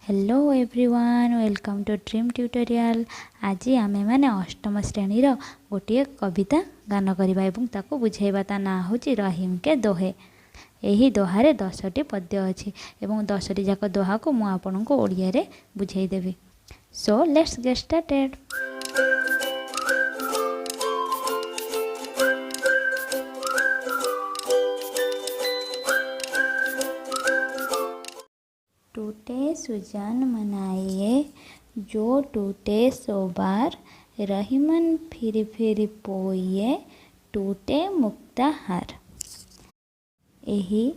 Hello everyone, welcome to Dream Tutorial. आज आमे माने अष्टम श्रेणी गोटे कविता गान करवा एवं ताको बुझेबा। ता ना होची रहीम के दोहे। यही दोहारे 10टी पद्य अच्छी एवं 10टी जाक दोहा को मु आपन को ओडिया रे बुझेई देबी। So let's get started. टूटे सुजान मनाइए जो टूटे सो बार, रहीमन फिर फिर पोइए टूटे मुक्ता हार। यही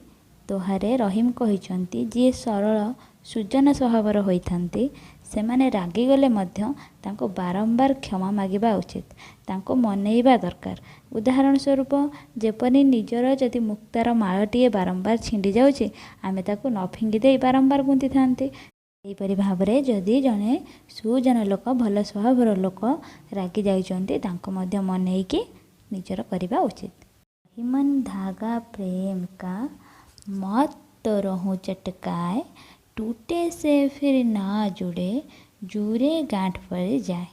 दोहारे रहीम कहिचंती जे सरल सुजन स्वभावर होइथांती सेमाने रागिगले मध्य तांको बारंबार क्षमा मागिबा उचित, तांको मनेइबा दरकार। उदाहरण स्वरूप जेपरि निजर जदि मुक्तार माळटीए बारंबार छिंडी जाउछि आमे ताकू न फिंगी दे बारंबार गुंती थांती। एहीपरि भावरे जदि जने सुजन लोक भल स्वभावर लोक रागी जाइचंती तांको मध्य मनेइकी निजर करिबा उचित। रहीमन धागा प्रेम का मत तो रहूं चटकाए, टूटे से फिर ना जुड़े जुरे गांठ पर जाए।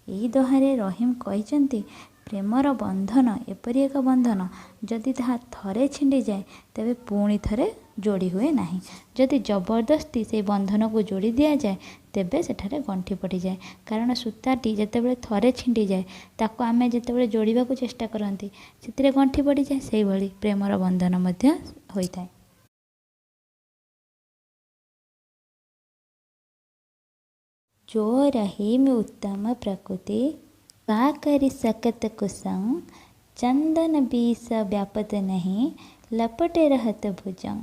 यही दोहारे रहीम कहिचंती प्रेमर बंधन एपरि एक बंधन जदि ताहा थरे छिंडी जाए तेबे पुणी थरे जोड़ी हुए नहीं। जदि जबरदस्ती से बंधन को जोड़ी दिया जाए तेबे सेठारे गंठी पड़ जाए। कारण सूताटी जेतेबेले थरे छिंडी जाए ताको आमे जेतेबेले जोड़िबा को चेष्टा करंती सेतिरे गंठी पड़ जाए। सेही भली प्रेमर बंधन मध्य होइथाय। जो रहीम उत्तम प्रकृति का करी सकत कुसंग, चंदन बीस व्यापत नहीं लपटे रहत भुजंग।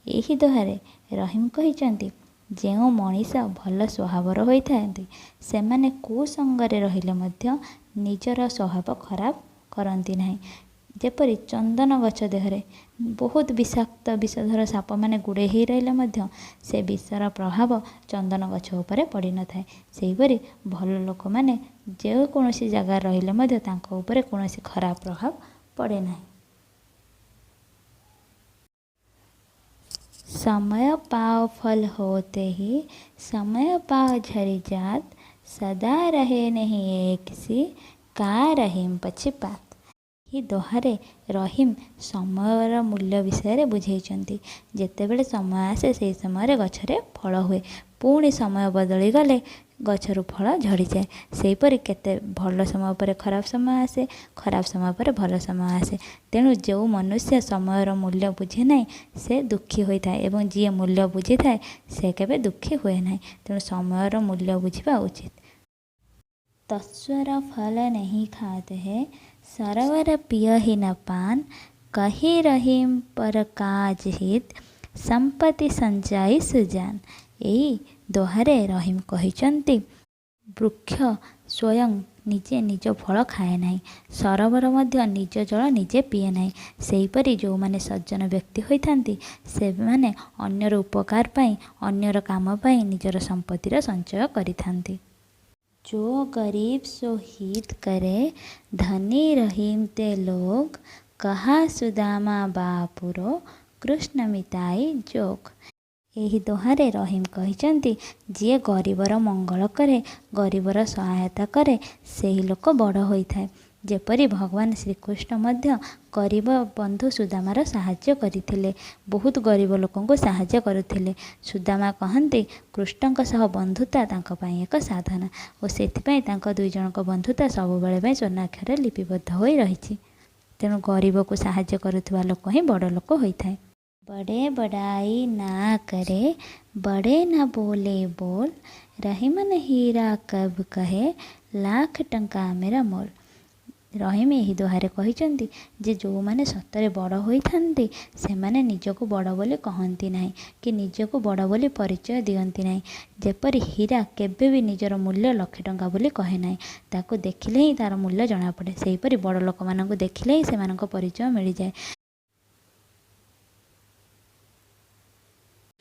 यही दोहारे रहीम कहिचंती जेउ मनीष भल स्वभावर होइथांती सेमाने कुसंगरे रहिले मध्य निजर स्वभाव खराब करंती नहीं। जेपरि चंदन गछ देहरे बहुत विषाक्त विषधर साप माने गुड़े ही रहिले मध्य से विषर प्रभाव चंदन गछ उपरे पड़ी न थाए। सेहीपरि भल लोक माने जे कोनोसी जगह रहिले मध्य तांको उपरे कोनोसी खराब प्रभाव पड़े नहीं। समय पाव फल होते ही समय पाव झरी जात, सदा रहे नहीं एक सी का रहीम पछिपात। ही दोहारे रहीम समयर मूल्य विषय बुझेइचंती। जेतेबेले समय आसे से समय गछरे फल हुए, पुणी समय बदली गले गछरु फल झड़ी जाए। सेहीपरि केते भल समय पर खराब समय आसे, खराब समय पर भल समय आसे। तेणु जो मनुष्य समयर मूल्य बुझे नहीं से दुखी होता है एवं जी मूल्य बुझी थाए से केबे दुखी हुए नहीं। तेणु समयर मूल्य बुझिबा उचित। तस्वर फल नहीं खाते हैं सरवर पिय ही न पान, कही रहीम पर काज हित संपत्ति संचाई सुजान। यही दोहारे रहीम कहिचंती वृक्ष स्वयं निजे निज फल खाए नहीं, सरोवर मध्य निज जल निजे पिए नहीं। सेहीपरि जो माने सज्जन व्यक्ति होइथांती से माने अन्यर उपकार पाई अन्यर काम पाई निजर संपत्तिर संचय करिथांती। जो गरीब सो हित करे धनी रहीम ते लोग, कहा सुदामा बापुरो कृष्ण मिताई जोग। यही दोहारे रहीम कहिचंती जे गरीबर मंगल करे गरीबर सहायता करे सेही लोक बड़ होइथाय। जेपरि भगवान श्रीकृष्ण मध्य गरीब बंधु सुदामार साहाय्य करथिले, बहुत गरीब लोकंको साहाय्य करुथिले। सुदामा कहंती कृष्णଙ୍କ सह बंधुता तांको पई एक साधना और सेथिपई तांको दुई जनक बंधुता सब बेले पई स्वर्णाक्षर लिपिबद्ध होई रहिछि। तेणु गरीब को साहाय्य करुथुवा लोक ही बड़ लोक होइथाय। बड़े बड़ाई ना करे बड़े ना बोले बोल, रहीमन हीरा कब कहे लाख टंका मेरा मोल। रहीम यही दोहारे कहिचंती जे जो माने सतरे बड़ होइथांती सेमाने निजको बड़ बोली कहंती नाही कि निजको बड़ बोली परिचय दियंती नाही। जेपरि हीरा केबे भी निजर मूल्य लाख टंका बोली कहे नाही, ताको देखिले ही तार मूल्य जଣା पड़े। सेहीपरि बड़ लोक मानंको देखिले ही सेमानंको परिचय मिल जाए।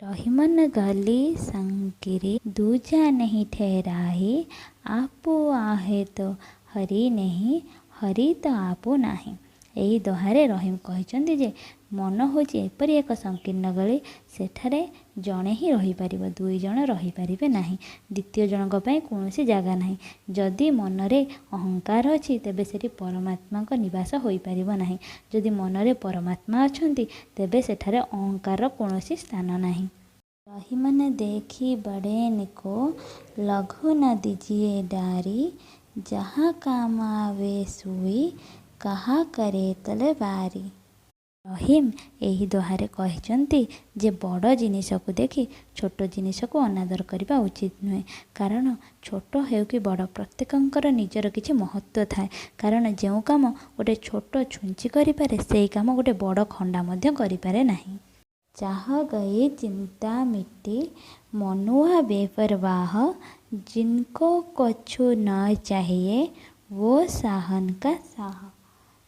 रहीमन गली संकिरी दूजा नहीं ठहराही, आपो आहे तो हरि नहीं हरि तो आपो नाही। ଏହି ଦୋହାରେ ରହିମ କହିଛନ୍ତି ଯେ ମନ ହେଉଛି ଏପରି ଏକ ସଂକୀର୍ଣ୍ଣ ଗଳି, ସେଠାରେ ଜଣେ ହିଁ ରହିପାରିବ, 2 ଜଣ ରହିପାରିବେ ନାହିଁ। ଦ୍ୱିତୀୟ ଜଣଙ୍କ ପାଇଁ କୌଣସି ଜାଗା ନାହିଁ। ଯଦି ମନରେ ଅହଙ୍କାର ଅଛି ତେବେ ସେଠି ପରମାତ୍ମାଙ୍କ ନିବାସ ହୋଇପାରିବ ନାହିଁ। ଯଦି ମନରେ ପରମାତ୍ମା ଅଛନ୍ତି ତେବେ ସେଠାରେ ଅହଙ୍କାରର କୌଣସି ସ୍ଥାନ ନାହିଁ। ରହିମ ने देखी बड़े निको, लघु न दीजिए डारी, जहाँ काम आवे सुई, କାହା करे तले बारी। ରହିମ ଏହି ଦୋହାରେ କହିଛନ୍ତି ଯେ ବଡ଼ ଜିନିଷକୁ ଦେଖି ଛୋଟ ଜିନିଷକୁ ଅନାଦର କରିବା ଉଚିତ ନୁହେଁ। କାରଣ ଛୋଟ ହେଉ କି ବଡ଼, ପ୍ରତ୍ୟେକଙ୍କର ନିଜର କିଛି ମହତ୍ତ୍ୱ ଥାଏ। କାରଣ ଯେଉଁ କାମ ଗୋଟେ ଛୋଟ ଛୁଞ୍ଚି କରିପାରେ ସେଇ କାମ ଗୋଟେ ବଡ଼ ଖଣ୍ଡା ମଧ୍ୟ କରିପାରେ ନାହିଁ। ଚାହ ଗଇ ଚିନ୍ତା ମିଟି, ମନୁଆ ବେପରବାହ, ଜିनको କଛୁ ନ ଚାହିଏ वो साहन का साह।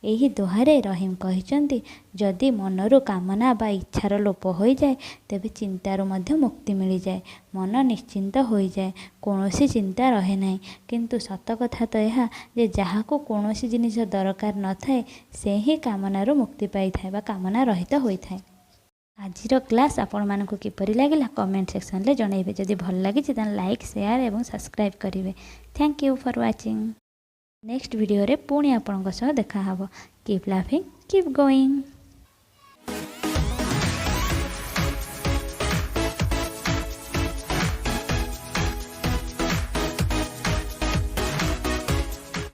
ଏହି ଦୋହାରେ ରହିମ କହିଛନ୍ତି ଯଦି ମନରୁ କାମନା ବା ଇଚ୍ଛାର ଲୋପ ହୋଇଯାଏ ତେବେ ଚିନ୍ତାରୁ ମଧ୍ୟ ମୁକ୍ତି ମିଳିଯାଏ। ମନ ନିଶ୍ଚିନ୍ତ ହୋଇଯାଏ, କୌଣସି ଚିନ୍ତା ରହେ ନାହିଁ। କିନ୍ତୁ ସତ କଥା ତ ଏହା ଯେ ଯାହାକୁ କୌଣସି ଜିନିଷ ଦରକାର ନଥାଏ ସେ ହିଁ କାମନାରୁ ମୁକ୍ତି ପାଇଥାଏ ବା କାମନା ରହିତ ହୋଇଥାଏ। ଆଜିର କ୍ଲାସ୍ ଆପଣମାନଙ୍କୁ କିପରି ଲାଗିଲା କମେଣ୍ଟ ସେକ୍ସନରେ ଜଣାଇବେ। ଯଦି ଭଲ ଲାଗିଛି ତାହେଲେ ଲାଇକ୍, ସେୟାର ଏବଂ ସବସ୍କ୍ରାଇବ୍ କରିବେ। Thank you for watching. Next ଭିଡ଼ିଓରେ ପୁଣି ଆପଣଙ୍କ ସହ ଦେଖାହେବ। କିପ୍ ଲାଫିଂ, କିପ୍ ଗୋଇଂ।